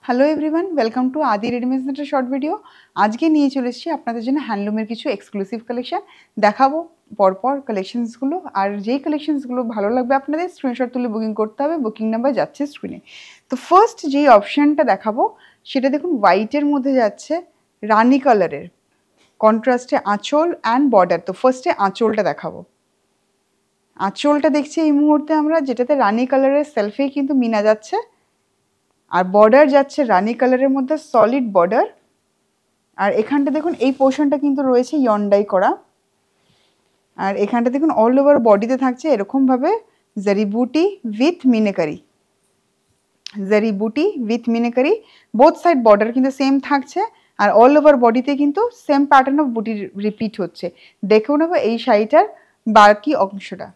Hello everyone, welcome to আদি readymade centre short video. আজকে নিয়ে চলে এসেছি আপনাদের জন্য হ্যান্ডলুমের কিছু এক্সক্লুসিভ কালেকশন দেখাবো পরপর কালেকশনসগুলো। আর যেই কালেকশনসগুলো ভালো লাগবে আপনাদের স্ক্রিনশট তুলে বুকিং করতে হবে, বুকিং নাম্বার যাচ্ছে স্ক্রিনে। তো ফার্স্ট যেই অপশানটা দেখাবো সেটা দেখুন হোয়াইটের মধ্যে যাচ্ছে, রানি কালারের কন্ট্রাস্টে আঁচল অ্যান্ড বর্ডার। তো ফার্স্টে আঁচলটা দেখাবো। আঁচলটা দেখছি এই মুহূর্তে আমরা, যেটাতে রানি কালারের সেলফেই কিন্তু মিনা যাচ্ছে, আর বর্ডার যাচ্ছে রানি কালারের মধ্যে সলিড বর্ডার। আর এখানটা দেখুন এই পোর্শনটা কিন্তু রয়েছে ইয়ন্ডাই করা। আর এখানটা দেখুন অল ওভার বডিতে থাকছে এরকমভাবে জারি বুটি উইথ মিনেকারি, জারি বুটি with meenakari. Both side border কিন্তু সেম থাকছে, আর অল ওভার বডিতে কিন্তু সেম প্যাটার্ন অফ বুটি রিপিট হচ্ছে। দেখেও নেবো এই শাড়িটার বাকি অংশটা।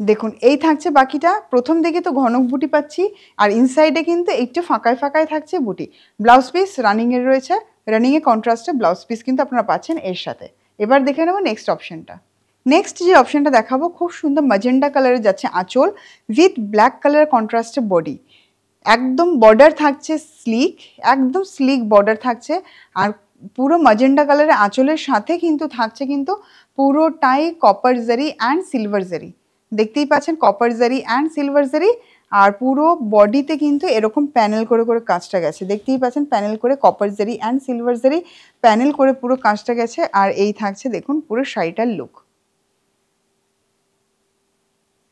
দেখুন এই থাকছে বাকিটা। প্রথম দিকে তো ঘনক বুটি পাচ্ছি, আর ইনসাইডে কিন্তু একটু ফাঁকায় ফাঁকায় থাকছে বুটি। ব্লাউজ পিস রানিংয়ের রয়েছে, রানিংয়ে কন্ট্রাস্টে ব্লাউজ পিস কিন্তু আপনারা পাচ্ছেন এর সাথে। এবার দেখে নেব নেক্সট অপশনটা। নেক্সট যে অপশনটা দেখাবো খুব সুন্দর ম্যাজেন্ডা কালারে যাচ্ছে আঁচল উইথ ব্ল্যাক কালার কন্ট্রাস্টে বডি। একদম বর্ডার থাকছে স্লিক, একদম স্লিক বর্ডার থাকছে। আর পুরো ম্যাজেন্ডা কালারের আঁচলের সাথে কিন্তু থাকছে কিন্তু পুরোটাই কপার জারি অ্যান্ড সিলভার জারি। দেখতেই পাচ্ছেন কপার জারি অ্যান্ড সিলভার জারি। আর পুরো বডিতে কিন্তু এরকম প্যানেল করে করে কাজটা গেছে, দেখতেই পাচ্ছেন প্যানেল করে কপার জারি অ্যান্ড সিলভার জারি প্যানেল করে পুরো কাজটা গেছে। আর এই থাকছে দেখুন পুরো শাড়িটার লুক।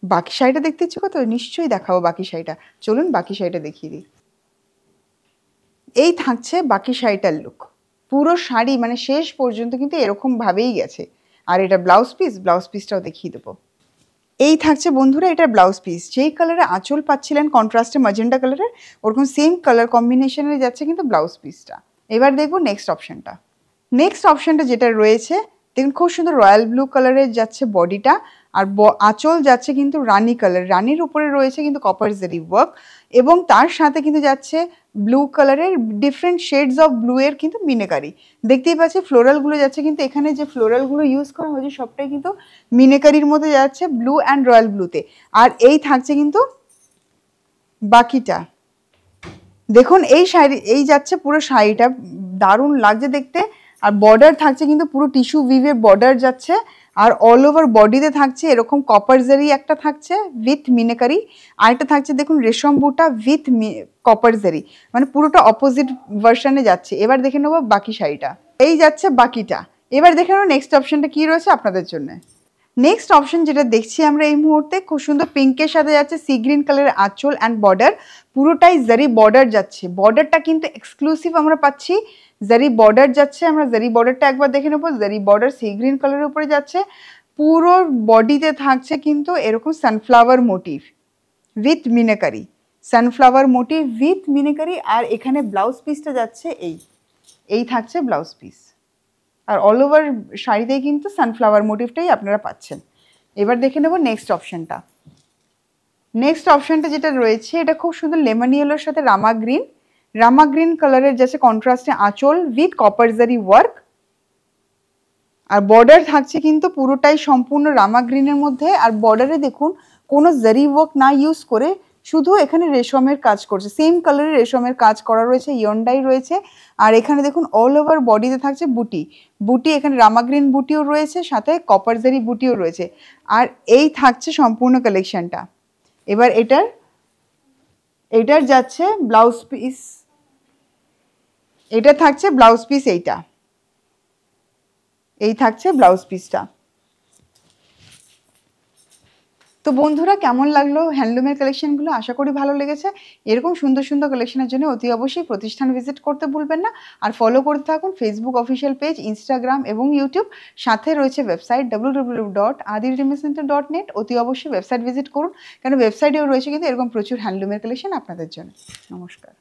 বাকি শাড়িটা দেখতে ইচ্ছে কত, নিশ্চয়ই দেখাবো বাকি শাড়িটা। চলুন বাকি শাড়িটা দেখিয়ে দিই। এই থাকছে বাকি শাড়িটার লুক। পুরো শাড়ি মানে শেষ পর্যন্ত কিন্তু এরকমভাবেই গেছে। আর এটা ব্লাউজ পিস, ব্লাউজ পিসটাও দেখিয়ে দেবো। এই থাকছে বন্ধুরা এটা ব্লাউজ পিস। যেই কালারে আঁচল পাচ্ছিলেন কন্ট্রাস্টে ম্যাজেন্ডা কালারের, ওরকম সেম কালার কম্বিনেশনে যাচ্ছে কিন্তু ব্লাউজ পিসটা। এবার দেখবো নেক্সট অপশনটা। নেক্সট অপশনটা যেটা রয়েছে দেখুন খুব সুন্দর রয়্যাল ব্লু কালারের যাচ্ছে বডিটা। আর আঁচল যাচ্ছে কিন্তু রানি কালার, রানির উপরে রয়েছে কিন্তু কপার জারি ওয়ার্ক, এবং তার সাথে কিন্তু যাচ্ছে ব্লু কালারের ডিফারেন্ট শেডস অফ ব্লু এর কিন্তু মিনেকারি। দেখতেই পাচ্ছি ফ্লোরালগুলো যাচ্ছে কিন্তু এখানে যে ফ্লোরালগুলো ইউজ করা হয়েছে সবটাই কিন্তু মিনেকারির মধ্যে যাচ্ছে, ব্লু অ্যান্ড রয়্যাল ব্লুতে। আর এই থাকছে কিন্তু বাকিটা। দেখুন এই শাড়ি, এই যাচ্ছে পুরো শাড়িটা, দারুণ লাগছে দেখতে। আর বর্ডার থাকছে কিন্তু পুরো টিস্যু উইভের বর্ডার যাচ্ছে। আর অল ওভার বডিতে থাকছে এরকম কপার জারি একটা থাকছে উইথ মিনেকারি, আরেকটা থাকছে দেখুন রেশম বুটা উইথ কপার জারি, মানে পুরোটা অপোজিট ভার্সনে যাচ্ছে। এবার দেখে নেবো বাকি শাড়িটা। এই যাচ্ছে বাকিটা। এবার দেখে নেবো নেক্সট অপশনটা কি রয়েছে আপনাদের জন্য। নেক্সট অপশন যেটা দেখছি আমরা এই মুহূর্তে খুব সুন্দর পিঙ্কের সাথে যাচ্ছে সি গ্রিন কালারের আঁচল অ্যান্ড বর্ডার। পুরোটাই জারি বর্ডার যাচ্ছে, বর্ডারটা কিন্তু এক্সক্লুসিভ আমরা পাচ্ছি, জারি বর্ডার যাচ্ছে। আমরা জারি বর্ডারটা একবার দেখে নেবো। জারি বর্ডার সি গ্রিন কালারের উপরে যাচ্ছে, পুরো বডিতে থাকছে কিন্তু এরকম sunflower motif with meenakari, sunflower motif with meenakari. আর এখানে ব্লাউজ পিসটা যাচ্ছে এই থাকছে ব্লাউজ পিস। আর অল ওভার শাড়িতেই কিন্তু সানফ্লাওয়ার মোটিভটাই আপনারা পাচ্ছেন। এবার দেখে নেব নেক্সট অপশনটা। নেক্সট অপশনটা যেটা রয়েছে এটা খুব সুন্দর লেমন ইয়েলোর সাথে রামা গ্রিন, রামা গ্রিন কালারের যাচ্ছে কন্ট্রাস্টে আঁচল উইথ কপার জারি ওয়ার্ক। আর বর্ডার থাকছে কিন্তু পুরোটাই সম্পূর্ণ রামা গ্রিনের মধ্যে। আর বর্ডারে দেখুন কোনো জারি ওয়ার্ক না ইউজ করে শুধু এখানে রেশমের কাজ করছে, সেম কালারের রেশমের কাজ করা রয়েছে, ইয়ন্ডাই রয়েছে। আর এখানে দেখুন অল ওভার বডিতে থাকছে বুটি, বুটি এখানে রামা গ্রিন বুটিও রয়েছে, সাথে কপার জারি বুটিও রয়েছে। আর এই থাকছে সম্পূর্ণ কালেকশনটা। এবার এটার যাচ্ছে ব্লাউজ পিস, এটা থাকছে ব্লাউজ পিস, এই থাকছে ব্লাউজ পিসটা। তো বন্ধুরা কেমন লাগলো হ্যান্ডলুমের কালেকশনগুলো, আশা করি ভালো লেগেছে। এরকম সুন্দর সুন্দর কালেকশনের জন্য অতি অবশ্যই প্রতিষ্ঠান ভিজিট করতে ভুলবেন না। আর ফলো করতে থাকুন ফেসবুক অফিসিয়াল পেজ, ইনস্টাগ্রাম এবং ইউটিউব। সাথে রয়েছে ওয়েবসাইট www.adiremescenter.net। অতি অবশ্যই ওয়েবসাইট ভিজিট করুন, কারণ ওয়েবসাইটেও রয়েছে কিন্তু এরকম প্রচুর হ্যান্ডলুমের কালেকশন আপনাদের জন্য। নমস্কার।